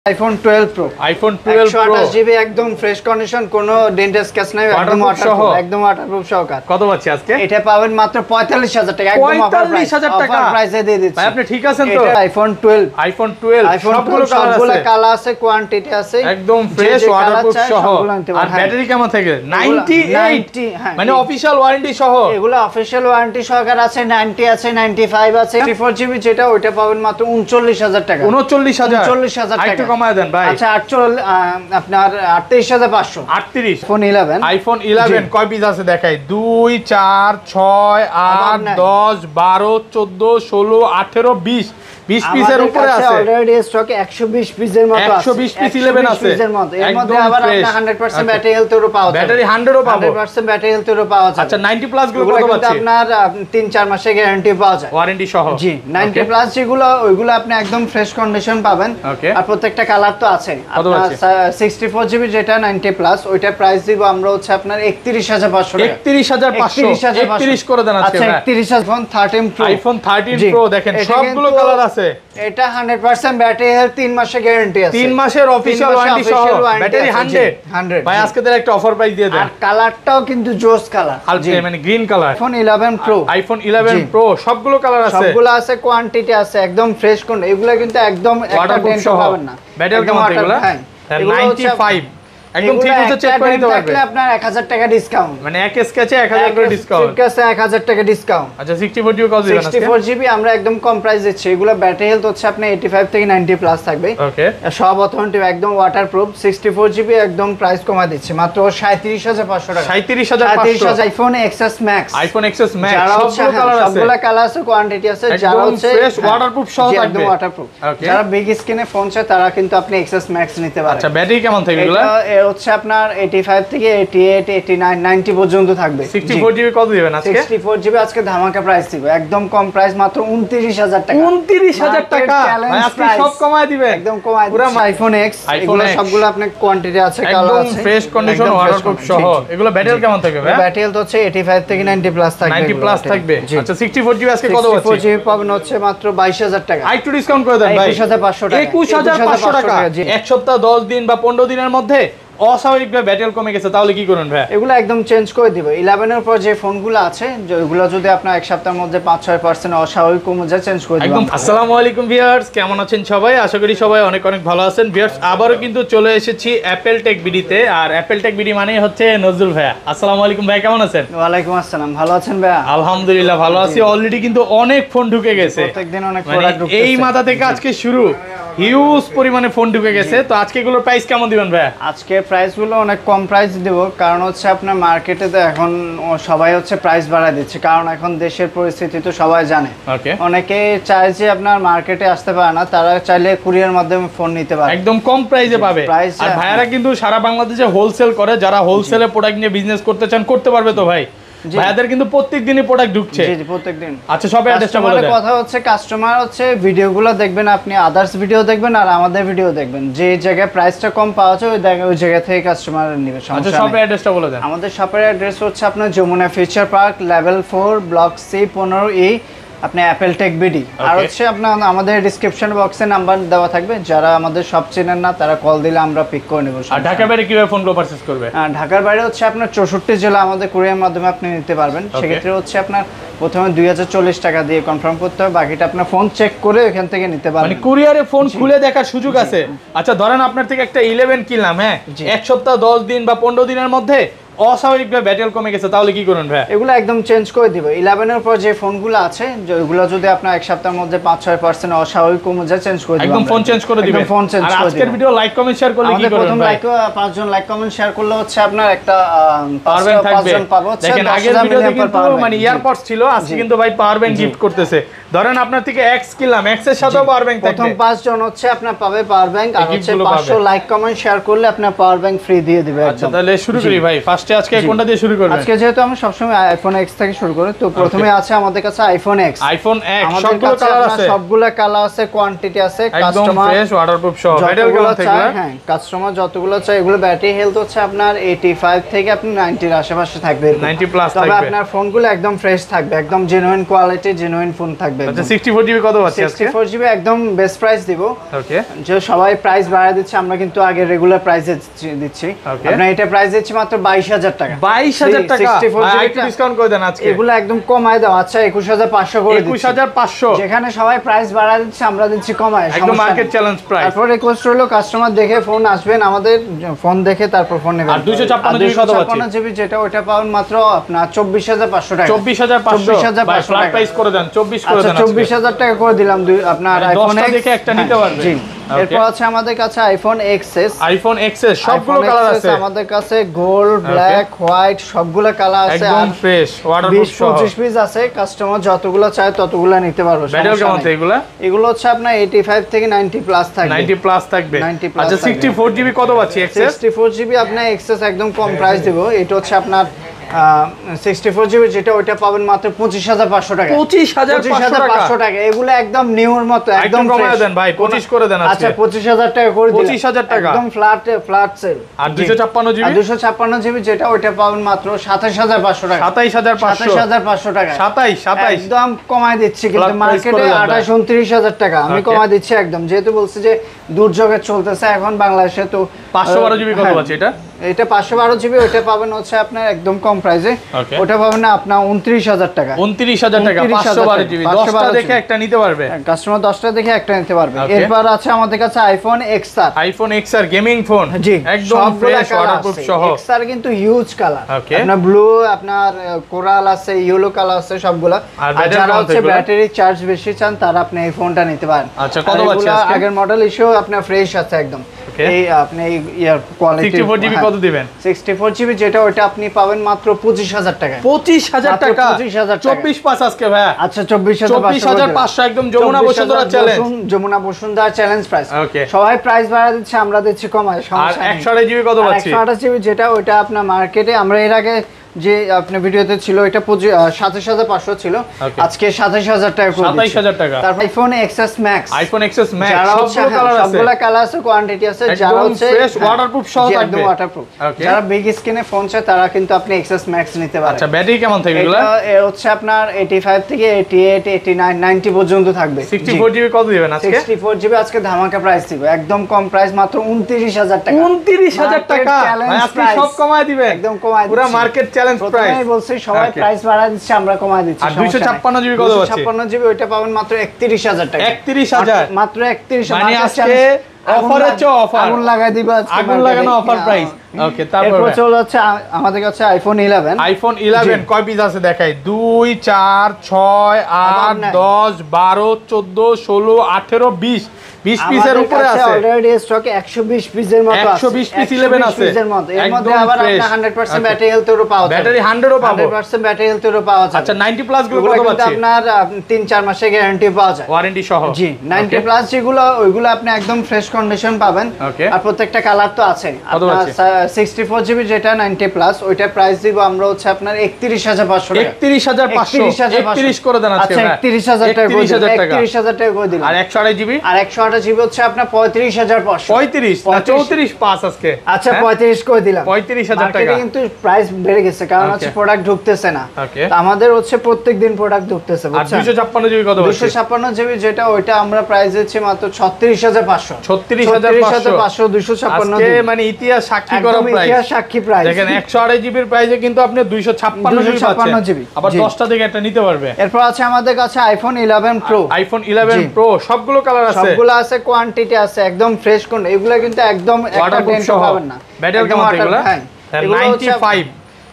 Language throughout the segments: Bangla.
IPhone 12 pro. IPhone 12 pro 128 GB একদম ফ্রেশ কন্ডিশন, কোনো ডেন্ট স্ক্র্যাচ নাই, একদম ওয়াটারপ্রুফ, একদম ওয়াটারপ্রুফ সহকারে। কত পাচ্ছি আজকে? এটা পাবেন মাত্র 45000 টাকা, একদম অফার প্রাইস। 45000 টাকা অফার প্রাইসে দিয়ে দিচ্ছি ভাই। আপনি ঠিক আছেন তো? এটা আইফোন 12। আইফোন 12 সবগুলো কালার আছে, কোয়ান্টিটি আছে, একদম ফ্রেশ ওয়াটারপ্রুফ সহ। আর ব্যাটারি কেমন থাকে? 98 মানে অফিশিয়াল ওয়ারেন্টি সহ। এগুলো অফিশিয়াল ওয়ারেন্টি সহকারে আছে, 90 আছে, 95 আছে। 64 জিবি যেটা ওইটা পাবেন মাত্র 39000 টাকা। 39000 টাকা একটু কমায় দেন ভাই। আচ্ছা আপনার 38500। 38 ফোন 11। আইফোন 11 কয় পিস আছে দেখাই? 2 4 6 8 10 12 14 16 18 20 পিসের উপরে আছে অলরেডি স্টকে 120 পিসের মতো আছে। 120 পিস 11 আছে পিসের মতো। এর মধ্যে আবার আপনার 100% ব্যাটারি হেলথ এরও পাওয়া যায়। ব্যাটারি 100ও পাবো। 100% ব্যাটারি হেলথ এরও পাওয়া যায়। আচ্ছা 90 প্লাস গুলো কত পাচ্ছি? আপনার 3-4 মাসের গ্যারান্টি পাওয়া যায়, ওয়ারেন্টি সহ। জি 90 প্লাস যেগুলো ওইগুলো আপনি একদম ফ্রেশ কন্ডিশন পাবেন। আর প্রত্যেকটা কালার তো আছে। আপনার 64 জিবি যেটা 90 প্লাস ওইটা প্রাইস দিব আমরা হচ্ছে আপনার 31500 টাকা। 31500 31 করে দেন আজকে। আচ্ছা 31000 আইফোন 13 প্রো। আইফোন 13 প্রো দেখেন সবগুলো কালার আছে। এটা 100% ব্যাটারি হেলথ, 3 মাসের গ্যারান্টি আছে। 3 মাসের অফিশিয়াল ওয়ারেন্টি সহ, ব্যাটারি 100 ভাই। আজকে তাহলে একটা অফার প্রাইস দিয়ে দেন। আর কালারটাও কিন্তু জোস কালার, মানে green colour. IPhone 11 pro. IPhone 11 pro সবগুলো কালার আছে, সবগুলো আছে, কোয়ান্টিটি আছে, একদম ফ্রেশ কোন। এগুলো কিন্তু একদম একটা ডেন্ট পাবেন না। ব্যাটারি কেমন এগুলো? 95 একদম ঠিক আছে, চেক করে নিতে পারবে। আপনার 1000 টাকা ডিসকাউন্ট, মানে এক স্কেচে 1000 করে ডিসকাউন্ট। ঠিক আছে 1000 টাকা ডিসকাউন্ট। আচ্ছা 64 জিবি কত দিবেন আজকে? 64 জিবি আমরা একদম কম প্রাইস দিচ্ছি। এগুলো ব্যাটারি হেলথ হচ্ছে আপনার 85 থেকে 90 প্লাস থাকবে। ওকে সব অথেন্টিক, একদম ওয়াটারপ্রুফ। 64 জিবি একদম প্রাইস কমা দিচ্ছি মাত্র 37500 টাকা। 37500 iPhone XS max. IPhone XS max সবগুলো কালার আছে, সবগুলো কালার আছে, কোয়ান্টিটি আছে। যারা হচ্ছে ফ্রেশ ওয়াটারপ্রুফ সহ থাকবে, একদম ওয়াটারপ্রুফ। যারা বিগ স্ক্রিনে ফোন চায় তারা কিন্তু আপনি এক্সএস ম্যাক্স নিতে পারেন। আচ্ছা ব্যাটারি কেমন থাকবে এগুলো? এটা হচ্ছে আপনার 85 থেকে 88 89 90 পর্যন্ত থাকবে। 64 জিবি কত দিবেন আজকে? 64 জিবি আজকে ধামাকা প্রাইস দিব, একদম কম প্রাইস মাত্র 29000 টাকা। 29000 টাকা ভাই, আজকে সব কমায় দিবেন, একদম কমায় দিবেন। পুরো আইফোন এক্স, এগুলো সবগুলো আপনার কোয়ান্টিটি আছে, কালার আছে, একদম ফ্রেশ কন্ডিশন ওয়াটারপ্রুফ সহ। এগুলো ব্যাটারি কেমন থাকবে ভাই? ব্যাটারি তো হচ্ছে 85 থেকে 90 প্লাস থাকবে। 90 প্লাস থাকবে। আচ্ছা 64 জিবি আজকে কত হচ্ছে? 64 জিবি পাবেন হচ্ছে মাত্র 22000 টাকা। আরেকটু ডিসকাউন্ট করে দেন ভাই। 21500 টাকা। 21500 টাকা। এক সপ্তাহ 10 দিন বা 15 দিনের মধ্যে অস্বাভাবিকভাবে ব্যাটারি কমে গেছে, তাহলে কি করুন ভাই? এগুলো একদম চেঞ্জ করে দিব। 11 এর পর যে ফোনগুলো আছে যেগুলো যদি আপনার এক সপ্তাহের মধ্যে 5-6% অস্বাভাবিক কমে যায়, চেঞ্জ করে দিব একদম। আসসালামু আলাইকুম ভিউয়ার্স, কেমন আছেন সবাই? আশা করি সবাই অনেক অনেক ভালো আছেন। ভিউয়ার্স আবারও কিন্তু চলে এসেছি অ্যাপেল টেক বিডিতে। আর অ্যাপেল টেক বিডি মানেই হচ্ছে নজরুল ভাইয়া। আসসালামু আলাইকুম ভাই, কেমন আছেন? ওয়ালাইকুম আসসালাম, ভালো আছেন ভাইয়া? আলহামদুলিল্লাহ ভালো আছি। অলরেডি কিন্তু অনেক ফোন ঢুকে গেছে, প্রত্যেকদিন অনেক প্রোডাক্ট ঢুকতেছে। এই মাথা থেকে আজকে শুরু, হিউজ পরিমাণে ফোন ঢুকে গেছে। তো আজকে এগুলোর প্রাইস কেমন দিবেন ভাইয়া? আজকে প্রাইসগুলো অনেক কম প্রাইস দেব, কারণ হচ্ছে আপনার মার্কেটে তো এখন সবাই হচ্ছে প্রাইস বাড়ায় দিচ্ছে, কারণ এখন দেশের পরিস্থিতি তো সবাই জানে। অনেকে চায় যে আপনার মার্কেটে আসতে পারে না, তারা চাইলে কুরিয়ার মাধ্যমে ফোন নিতে পারে, একদম কম প্রাইসে পাবে। আর ভাইয়ারা কিন্তু সারা বাংলাদেশে হোলসেল করে, যারা হোলসেলে প্রোডাক্ট নিয়ে বিজনেস করতে চান করতে পারবে। তো ভাই ভাইয়াদের কিন্তু প্রত্যেকদিনই প্রোডাক্ট ঢুকছে। জি প্রত্যেকদিন। আচ্ছা সবে অ্যাড্রেসটা বলে দেন। কথা হচ্ছে কাস্টমার হচ্ছে ভিডিওগুলো দেখবেন, আপনি আদার্স ভিডিও দেখবেন আর আমাদের ভিডিও দেখবেন, যে জায়গায় প্রাইসটা কম পাওয়া যায় ওই জায়গা থেকে কাস্টমার নেবে। আচ্ছা সবে অ্যাড্রেসটা বলে দেন। আমাদের শপের অ্যাড্রেস হচ্ছে আপনার Jamuna future park level 4 block C 15E, আপনি অ্যাপেল টেক বিডি। আর হচ্ছে আপনার আমাদের ডেসক্রিপশন বক্সে নাম্বার দেওয়া থাকবে, যারা আমাদের সব চেনেন না তারা কল দিলে আমরা পিক করে নেব। আর ঢাকার বাইরে কিভাবে ফোনগুলো পারচেজ করবে? ঢাকার বাইরে হচ্ছে আপনার 64 জেলা আমাদের কুরিয়ার মাধ্যমে আপনি নিতে পারবেন। সেক্ষেত্রে হচ্ছে আপনার প্রথমে 2040 টাকা দিয়ে কনফার্ম করতে হবে, বাকিটা আপনার ফোন চেক করে এখান থেকে নিতে পারবেন। মানে কুরিয়ারে ফোন খুলে দেখার সুযোগ আছে। আচ্ছা ধরেন আপনার থেকে একটা 11 কিনলাম, হ্যাঁ এক সপ্তাহ 10 দিন বা 15 দিনের মধ্যে অস্বাভাবিকভাবে ব্যাটারি কমে গেছে, তাহলে কি করুন ভাই? এগুলো একদম চেঞ্জ করে দিব। 11 এর পর যে ফোনগুলো আছে যেগুলো যদি আপনার এক সপ্তাহের মধ্যে 5-6% অস্বাভাবিক কমে যায়, চেঞ্জ করে দিব, একদম ফোন চেঞ্জ করে দিবেন। ফোন চেঞ্জ করে দিব। আর আজকের ভিডিও লাইক কমেন্ট শেয়ার করলে কি করবেন ভাই? 5 জন লাইক কমেন্ট শেয়ার করলে হচ্ছে আপনার একটা পাওয়ার ব্যাংক থাকবে। দেখেন আগের ভিডিওতে কিন্তু মানে ইয়ারপডস ছিল, আজকে কিন্তু ভাই পাওয়ার ব্যাংক গিফট করতেছে। ধরেন আপনার থেকে এক্স কিনলাম, এক্স এর সাথেও পাওয়ার ব্যাংক থাকবে। প্রথম 5 জন হচ্ছে আপনার পাবে পাওয়ার ব্যাংক, আর হচ্ছে 500 লাইক কমেন্ট শেয়ার করলে আপনার পাওয়ার ব্যাংক ফ্রি দিয়ে দিবে। আচ্ছা তাহলে শুরু করি ভাই। ফার্স্ট ফার্স্টে আজকে কোনটা দিয়ে শুরু করবেন? আজকে যেহেতু আমরা সবসময় আইফোন এক্স থেকে শুরু করি, তো প্রথমে আছে আমাদের কাছে আইফোন এক্স। আইফোন এক্স সবগুলো কালার আছে, সবগুলো কালার আছে, কোয়ান্টিটি আছে, একদম ফ্রেশ ওয়াটারপ্রুফ সহ। ব্যাটারি কেমন থাকবে? হ্যাঁ, কাস্টমার যতগুলো চাই এগুলো ব্যাটারি হেলথ হচ্ছে আপনার 85 থেকে আপনি 90 এর আশেপাশে থাকবে, 90 প্লাস থাকবে। তবে আপনার ফোনগুলো একদম ফ্রেশ থাকবে, একদম জেনুইন কোয়ালিটি, জেনুইন ফোন থাকবে। আচ্ছা 64GB কত আছে আজকে? 64GB একদম বেস্ট প্রাইস দিব। ওকে, যে সবাই প্রাইস বাড়া দিচ্ছে, আমরা কিন্তু আগে রেগুলার প্রাইসে দিচ্ছি। আপনার এটা প্রাইস দিচ্ছি মাত্র 22000 টাকা। 22000 টাকা, একটু ডিসকাউন্ট করে দেন আজকে। এগুলো একদম কমায় দাও। আচ্ছা 21500 করে দিচ্ছি। 21500, যেখানে সবাই প্রাইস বাড়া দিচ্ছে আমরা দিচ্ছি কমায়, একদম মার্কেট চ্যালেঞ্জ প্রাইস। তারপর রিকোয়েস্ট হলো কাস্টমার দেখে ফোন আসবেন, আমাদের ফোন দেখে তারপর ফোন নেবেন। আর 256GB কত আছে? 256GB যেটা ওটা পাবেন মাত্র আপনার 24500 টাকা। 24500 ভাই ফ্ল্যাট প্রাইস করে দেন, 24 করে দেন। 24000 টাকা করে দিলাম আপনার আইফোন এক্স দেখে একটা নিতে পারবে। জি, এরপর আছে আমাদের কাছে আইফোন এক্সএস। আইফোন এক্সএস সবগুলো কালার আছে আমাদের কাছে, গোল্ড, ব্ল্যাক, হোয়াইট সবগুলো কালার আছে, একদম ফ্রেশ ওয়াটারপ্রুফ সহ। 20-25 পিস আছে, কাস্টমার যতগুলো চায় ততগুলো নিতে পারবে। ব্যাটারি কেমন আছে এগুলা? এগুলো হচ্ছে আপনার 85 থেকে 90 প্লাস থাকবে। 90 প্লাস থাকবে। আচ্ছা 64GB কত পাচ্ছি এক্সএস? 64GB আপনার এক্সএস একদম কম প্রাইস দেব। এটা হচ্ছে আপনার 64GB যেটা ওটা পাবেন মাত্র 25500 টাকা। 25500 টাকা। এগুলো একদম নিউর মতো, একদম কমায় দেন ভাই, 25 করে দেন আজকে। আচ্ছা 25000 টাকা করে দিলাম। 25000 টাকা একদম ফ্ল্যাট সেল। আর 256GB? 256GB যেটা ওটা পাবেন মাত্র 27500 টাকা। 27500 টাকা। 27 একদম কমায় দিচ্ছি, কিন্তু মার্কেটে 28-29 টাকা আমি কমায় দিচ্ছি একদম, যেহেতু বলছি যে দুর্যোগে চলতেছে এখন বাংলাদেশে। তো 512GB কত আছে এটা? এটা 512GB, ওটা পাবেন হচ্ছে আপনার একদম কম প্রাইসে। ওটা পাবেন না আপনার 29000 টাকা। 29000 টাকা 512GB। 10টা দেখে একটা নিতে পারবে কাস্টমার, 10টা দেখে একটা নিতে পারবে। এরপর আছে আমাদের কাছে iPhone XR. IPhone XR gaming phone, জি, একদম ফ্রেশ ওয়াটারপ্রুফ সহ। এক্সআর কিন্তু হিউজ কালার, আপনার ব্লু, আপনার কোরাল আছে, ইয়েলো কালার আছে সবগুলা। আর যারা হচ্ছে ব্যাটারি চার্জ বেশি চান তারা আপনি এই ফোনটা নিতে পারেন। আচ্ছা কত আছে আজকে? আগের মডেল ইস্যু আপনার ফ্রেশ আছে একদম। এই আপনি ইয়ার কোয়ালিটি 64GB কত দিবেন? 64GB যেটা ওটা আপনি পাবেন মাত্র 25000 টাকা। 25000 টাকা? 24 পাস আজকে ভাই। আচ্ছা 24500 একদম Jamuna Bashundhara challenge. Jamuna Bashundhara challenge price. সবাই প্রাইস বাড়া দিচ্ছে, আমরা দিচ্ছি কমায়। আর 128GB কত পাচ্ছি? 128GB যেটা ওটা আপনার মার্কেটে আমরা এর আগে যে আপনার ভিডিওতে ছিল এটা 27500 ছিল, আজকে 27000 টাকা করে দিচ্ছি। 27000 টাকা। তারপর iPhone XS max. IPhone XS max সবগুলো কালার আছে, সবগুলো কালার আছে, কোয়ান্টিটি আছে। যারা হচ্ছে ফ্রেশ ওয়াটারপ্রুফ সহ থাকবে, একদম ওয়াটারপ্রুফ। যারা বিগ স্ক্রিনে ফোন চায় তারা কিন্তু আপনি এক্সএস ম্যাক্স নিতে পারেন। আচ্ছা ব্যাটারি কেমন থাকবে এগুলা? এটা হচ্ছে আপনার 85 থেকে 88, 89, 90 পর্যন্ত থাকবে। 64GB কত দিবেন আজকে? 64GB আজকে ধামাকা প্রাইস দিব, একদম কম প্রাইস, মাত্র 29000 টাকা। 29000 টাকা আপনি সব কমায় দিবেন, একদম কমায় দিচ্ছি, পুরো মার্কেট চ্যালেঞ্জ প্রাইস। আমি বলছি সবাই প্রাইস বাড়া দিচ্ছে, আমরা কমায় দিচ্ছি। আর 256GB কত আছে? 256GB ওইটা পাবেন মাত্র 31000 টাকা। 31000 মাত্র 31000। মানে আজকে অফারের চেয়ে অফার, আগুন লাগাই দিব আজকে, আগুন লাগানো অফার প্রাইস। ওকে, তারপর চলে যাচ্ছে আমাদের কাছে আইফোন 11। আইফোন 11 কয় পিস আছে দেখাই? 2 4 6 8 10 12 14 16 18 20 পিসের উপরে আছে অলরেডি স্টকে 120 পিসের মতো আছে। 120 পিস 11 আছে পিসের মতো। এর মধ্যে আবার আপনার 100% ব্যাটারি হেলথেরও পাওয়া যায়। ব্যাটারি 100 ও পাবো। 100% ব্যাটারি হেলথেরও পাওয়া যায়। আচ্ছা 90 প্লাস গুলো কত পাচ্ছি? আপনার 3-4 মাসের গ্যারান্টি পাওয়া যায়, ওয়ারেন্টি সহ। জি, 90 প্লাস যেগুলো ওইগুলো আপনি একদম ফ্রেশ কন্ডিশন পাবেন। আর প্রত্যেকটা কালার তো আছে। আপনার 64GB যেটা 90 প্লাস ওইটা প্রাইস দিব আমরা হচ্ছে আপনার 31500 টাকা। 31500 31 করে দেন আজকে। আচ্ছা 31000 টাকা করে দিলাম। 31000 টাকা করে দিলাম। আর 128GB? আর 128GB হচ্ছে আপনার 35500। 35 না 34 পাস আজকে। আচ্ছা 35 করে দিলাম। 35000 টাকা। কিন্তু প্রাইস বেড়ে গেছে, কারণ হচ্ছে প্রোডাক্ট ঢুকতেছে না। আমাদের হচ্ছে প্রত্যেকদিন প্রোডাক্ট ঢুকতেছে, বুঝছেন? আর 256GB কত? 256GB যেটা ওইটা আমরা প্রাইস দিচ্ছি মাত্র 36500। 36500 256 আজকে মানে ইতিহাস সাক্ষী করা প্রাইস। ইতিহাস সাক্ষী প্রাইস। দেখেন 128GB এর প্রাইসে কিন্তু আপনি 256GB পাচ্ছেন। আবার 10টা থেকে একটা নিতে পারবে। এরপর আছে আমাদের কাছে আইফোন 11 প্রো। আইফোন 11 প্রো সবগুলো কালার আছে, সবগুলো আছে, কোয়ান্টিটি আছে, একদম ফ্রেশ কোন। এগুলা কিন্তু একদম একটা টেন্ট পাবেন না। ব্যাটারি কেমন এগুলা? 95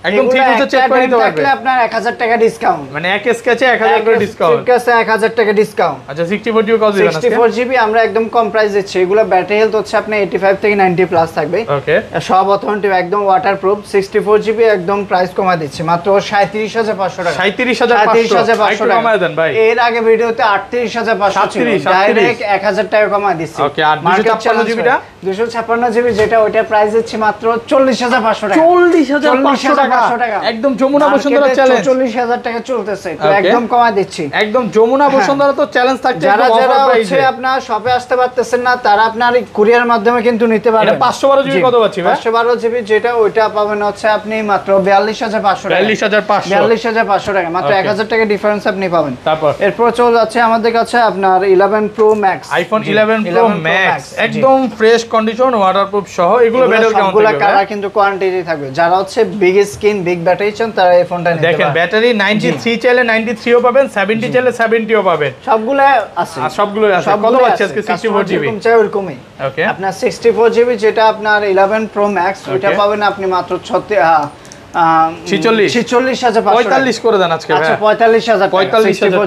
একদম ঠিক মতো চেক করে নিতে পারবে। আপনার 1000 টাকা ডিসকাউন্ট, মানে এক স্কেচে 1000 করে ডিসকাউন্ট। স্কেচে 1000 টাকা ডিসকাউন্ট। আচ্ছা 64 জিবি কত দিবেন আজকে? 64 জিবি আমরা একদম কম প্রাইস দিচ্ছি। এগুলো ব্যাটারি হেলথ হচ্ছে আপনার 85 থেকে 90 প্লাস থাকবে। ওকে, সব অথেন্টিক, একদম ওয়াটারপ্রুফ। 64 জিবি একদম প্রাইস কমা দিচ্ছি মাত্র 37500 টাকা। 37500 টাকা কমায় দেন ভাই। এর আগে ভিডিওতে 38500 ছিল, ডাইরেক্ট 1000 টাকা কমা দিচ্ছি। ওকে, আর 256 জিবিটা? 256 জিবি যেটা ওইটা প্রাইস দিচ্ছি মাত্র 40500 টাকা। 40500 টাকা একদম যমুনা বসুন্ধরা চ্যালেঞ্জ। 44000 টাকা চলতেছে, তো একদম কমা দিচ্ছি। একদম যমুনা বসুন্ধরা তো চ্যালেঞ্জ থাকছে। যারা যারা হচ্ছে আপনার শপে আসতে পারতেছেন না, তারা আপনার কুরিয়ার মাধ্যমে কিন্তু নিতে পারেন। এটা 512 জিবি কত পাচ্ছি ভাই? 512 জিবি যেটা ওইটা পাবেন হচ্ছে আপনি মাত্র 42500 টাকা। 42500 টাকা, মাত্র 1000 টাকা ডিফারেন্স আপনি পাবেন। তারপর এরপর চলে যাচ্ছে আমাদের কাছে আপনার 11 pro max, iPhone 11 pro max, একদম ফ্রেশ কন্ডিশন, ওয়াটারপ্রুফ সহ। এগুলো ব্যাটারি কেমন থাকবে? কালার কিন্তু কোয়ান্টিটি থাকবে। যারা হচ্ছে বিগ স্ক্রিন বিগ ব্যাটারি চান তারা এই ফোনটা নিতে পারেন। দেখেন ব্যাটারি 93 চাইলে 93 ও পাবেন, 70 চাইলে 70 ও পাবেন। সবগুলো আছে, সবগুলো আছে। কত পাচ্ছি আজকে? 64 জিবি চাই ওরকমই। ওকে, আপনার 64 জিবি যেটা আপনার 11 প্রো ম্যাক্স ওইটা পাবেন আপনি মাত্র 46500 45 করে দেন আজকে ভাই। আচ্ছা 45000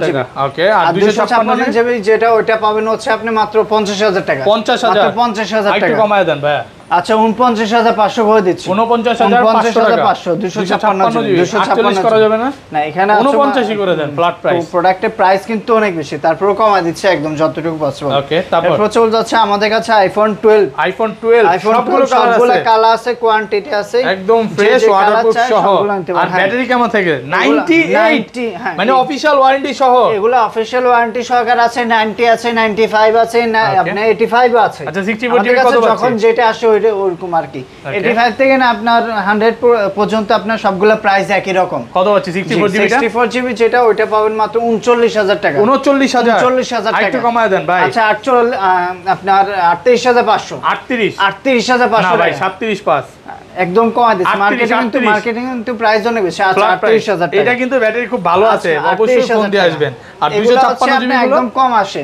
টাকা। ওকে, আর 256 জিবি যেটা ওইটা পাবেন হচ্ছে আপনি মাত্র 50000 টাকা। 50000 মাত্র 50000 টাকা একটু কমায় দেন ভাই। আচ্ছা 49500 করে দিচ্ছি। 49500 টাকা। 256 করা যাবে না? না, এখানে 49 করে দেন ফ্ল্যাট প্রাইস। প্রোডাক্টের প্রাইস কিন্তু অনেক বেশি, তারপরেও কমায় দিচ্ছে একদম যতটুকু পসিবল। ওকে, তারপর এরপর চলে যাচ্ছে আমাদের কাছে আইফোন 12। আইফোন 12 সবগুলো কালার আছে, কোয়ান্টিটি আছে, একদম ফ্রেশ ওয়াটারপ্রুফ সহ। আর ব্যাটারি কেমন থাকে? 98, মানে অফিশিয়াল ওয়ারেন্টি সহ। এগুলো অফিশিয়াল ওয়ারেন্টি সহকারে আছে। 90 আছে, 95 আছে, আপনার 85 আছে। আচ্ছা 64 জিবি কত পাচ্ছি? যখন যেটা আসে ওরকম আর কি। 85 থেকে না আপনার 100 পর্যন্ত আপনার সবগুলো প্রাইস একই রকম। কত পাচ্ছি 64 জিবি? 64 জিবি যেটা ওইটা পাবেন মাত্র 39000 টাকা। 39000 টাকা একটু কমায় দেন ভাই। আচ্ছা আপনার 38500। 38500 না ভাই, টাকা 375 একদম কমা দিচ্ছে। মার্কেটিং কিন্তু প্রাইস অনেক বেশি। আচ্ছা 38000 টাকা। এটা কিন্তু ব্যাটারি খুব ভালো আছে, অবশ্যই ফোন দিয়ে আসবেন। আর 256 জিবি গুলো একদম কম আসে।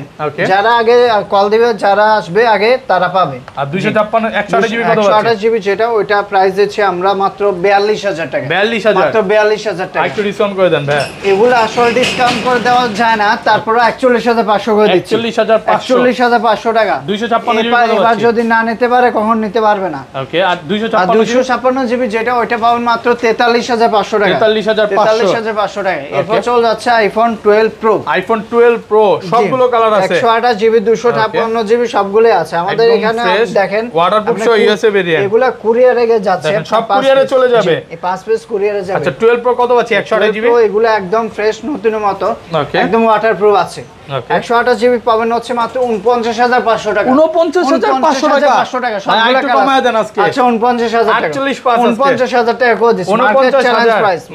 যারা আগে কল দিবে, যারা আসবে আগে তারা পাবে। আর 256 128 জিবি কত আছে? 128 জিবি যেটা ওইটা প্রাইস দিচ্ছি আমরা মাত্র 42000 টাকা। 42000 মাত্র 42000 টাকা। একটু ডিসকাউন্ট করে দেন ভাই। এগুলো আসলে ডিসকাউন্ট করে দেওয়া যায় না, তারপরে 41500 করে দিচ্ছি। 41500 টাকা। 256 জিবি এবার যদি না নিতে পারে কখন নিতে পারবে না। ওকে, আর 256 জিবি যেটা ওইটা পাবেন মাত্র 43500 টাকা। 43500 টাকা। এরপর চলে যাচ্ছে আইফোন 12 প্রো। আইফোন 12 প্রো সবগুলো কালার আছে। 128 জিবি 256 জিবি সবগুলোই আছে আমাদের এখানে। দেখেন ওয়াটারপ্রুফ সহ ইউএসএ ভেরিয়েন্ট। এগুলা কুরিয়ারে যাচ্ছে, সব কুরিয়ারে চলে যাবে। এই 5 পিস কুরিয়ারে যাবে। আচ্ছা 12 প্রো কত পাচ্ছি? 128 জিবি। এগুলা একদম ফ্রেশ নতুনের মতো, একদম ওয়াটারপ্রুফ আছে। 128 জিবি পাবেন হচ্ছে মাত্র 49500 টাকা। 49500 টাকা সবগুলো কমায় দেন আজকে। আচ্ছা 49000 টাকা। 49000 টাকা করে দিচ্ছি।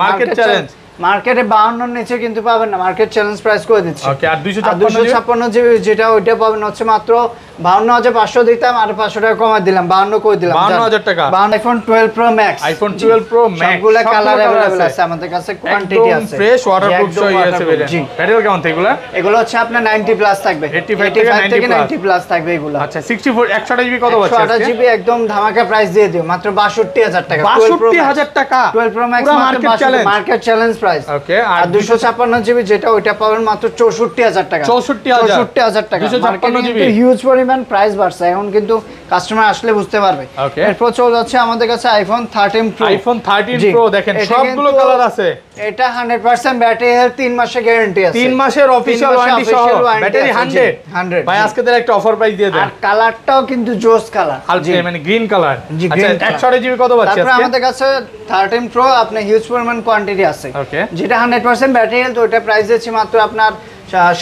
Market challenge. মার্কেটে 52 নিচে কিন্তু পাবেন না, মার্কেট চ্যালেঞ্জ প্রাইস করে দিচ্ছি। ওকে, আর 256 জিবি যেটা ওইটা পাবেন হচ্ছে মাত্র 52500 দিতাম, আর 500 টাকা কমায় দিলাম, 52 করে দিলাম। 52000 টাকা। IPhone 12 pro max. IPhone 12 pro max সবগুলো কালার अवेलेबल আছে আমাদের কাছে, কোয়ান্টিটি আছে। ফ্রেশ ওয়াটারপ্রুফ সহ ইউএসএ ভেরিয়েন্ট। ব্যাটারি কেমন থাকবে এগুলা? এগুলো হচ্ছে আপনার 90 প্লাস থাকবে। 85 থেকে 90 প্লাস থাকবে এগুলো। আচ্ছা 64 128 জিবি কত পাচ্ছি? 128 জিবি একদম ধামাকা প্রাইস দিয়ে দিও মাত্র 62000 টাকা। 62000 টাকা। 12 pro max market challenge price. Okay, আর 256 জিবি যেটা ওইটা পাবেন মাত্র 64000 টাকা। 64000 টাকা। 256 জিবি হিউজ পরিমাণ প্রাইস বাড়ছে, এখন কিন্তু কাস্টমার আসলে বুঝতে পারবে। এরপর চলে যাচ্ছে আমাদের কাছে আইফোন 13 প্রো। আইফোন 13 প্রো দেখেন সবগুলো কালার আছে। এটা 100% ব্যাটারি হেলথ 3 মাসের গ্যারান্টি আছে। 3 মাসের অফিশিয়াল ওয়ারেন্টি সহ ব্যাটারি 100 ভাই আজকে তার একটা অফার প্রাইস দিয়ে দেন। আর কালারটাও কিন্তু জোস কালার, মানে গ্রিন কালার। আচ্ছা 128 জিবি কত পাচ্ছি আজকে? আমাদের কাছে 13 প্রো আপনার হিউজ পরিমাণ কোয়ান্টিটি আছে। যেটা 100% ব্যাটারি হেলথ ওটা প্রাইস দিচ্ছি মাত্র আপনার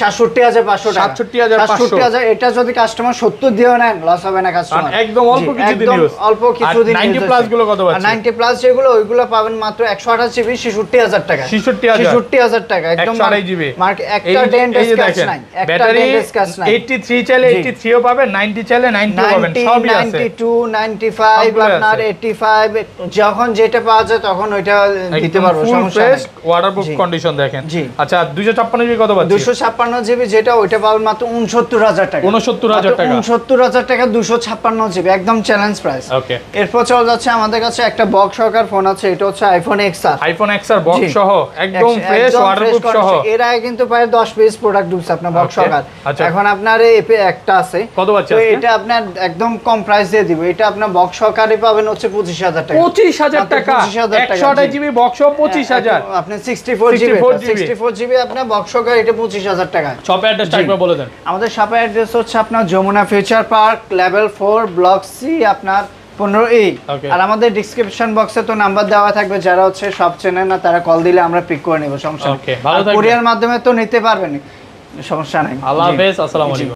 67500 টাকা। 67500। এটা যদি কাস্টমার 70 দিও নেন লস হবে না কাস্টমার। একদম অল্প কিছু দিন ইউজ। অল্প কিছু দিন 90 প্লাস গুলো কত পাচ্ছেন? 90 প্লাস যেগুলো ওইগুলো পাবেন মাত্র 128 জিবি 66000 টাকা। 66000 টাকা একদম 128 জিবি। মার্কেট একটা ডেন্ট স্ক্র্যাচ নাই। ব্যাটারি 83 চাইলে 83 ও পাবেন, 90 চাইলে 90 ও পাবেন, সবই আছে। 92 95 আপনার 85 যখন যেটা পাওয়া যায় তখন ওইটা দিতে পারবো, সমস্যা নেই। ওয়াটারপ্রুফ কন্ডিশন দেখেন। আচ্ছা 256 জিবি কত পাচ্ছেন? 256 জিবি যেটা ওইটা পাবেন মাত্র 69000 টাকা। 69000 টাকা। 69000 টাকা 256 জিবি, একদম চ্যালেঞ্জ প্রাইস। ওকে, এরপর চলে যাচ্ছে আমাদের কাছে একটা বক্স সহকার ফোন আছে, এটা হচ্ছে iPhone XR। IPhone XR box সহ একদম ফ্রেশ ওয়াটারপ্রুফ সহ। এর আগে কিন্তু প্রায় 10 পিস প্রোডাক্ট ঢুকছে আপনার বক্স সহকার। আচ্ছা। এখন আপনার এই একটা আছে। কত পাচ্ছেন তো আজকে? এটা আপনার একদম কম প্রাইস দিয়ে দিব। এটা আপনার বক্স সহকারে পাবেন হচ্ছে 25000 টাকা। 25000 টাকা। 128 জিবি বক্স সহ 25000। আপনি 64 জিবি আপনার বক্স সহকারে এটা 25000 টাকা। শপ অ্যাড্রেসটা একবার বলে দেন। আমাদের শপের অ্যাড্রেস হচ্ছে আপনার Jamuna future park level 4 block C আপনার 15A। আর আমাদের ডেসক্রিপশন বক্সে তো নাম্বার দেওয়া থাকবে, যারা হচ্ছে সব চেনেন না তারা কল দিলে আমরা পিক করে নেব, সমস্যা নেই। ওকে, ভালো থাকবেন। কুরিয়ার মাধ্যমে তো নিতে পারবেন, সমস্যা নাই। আল্লাহ হাফেজ, আসসালামু আলাইকুম।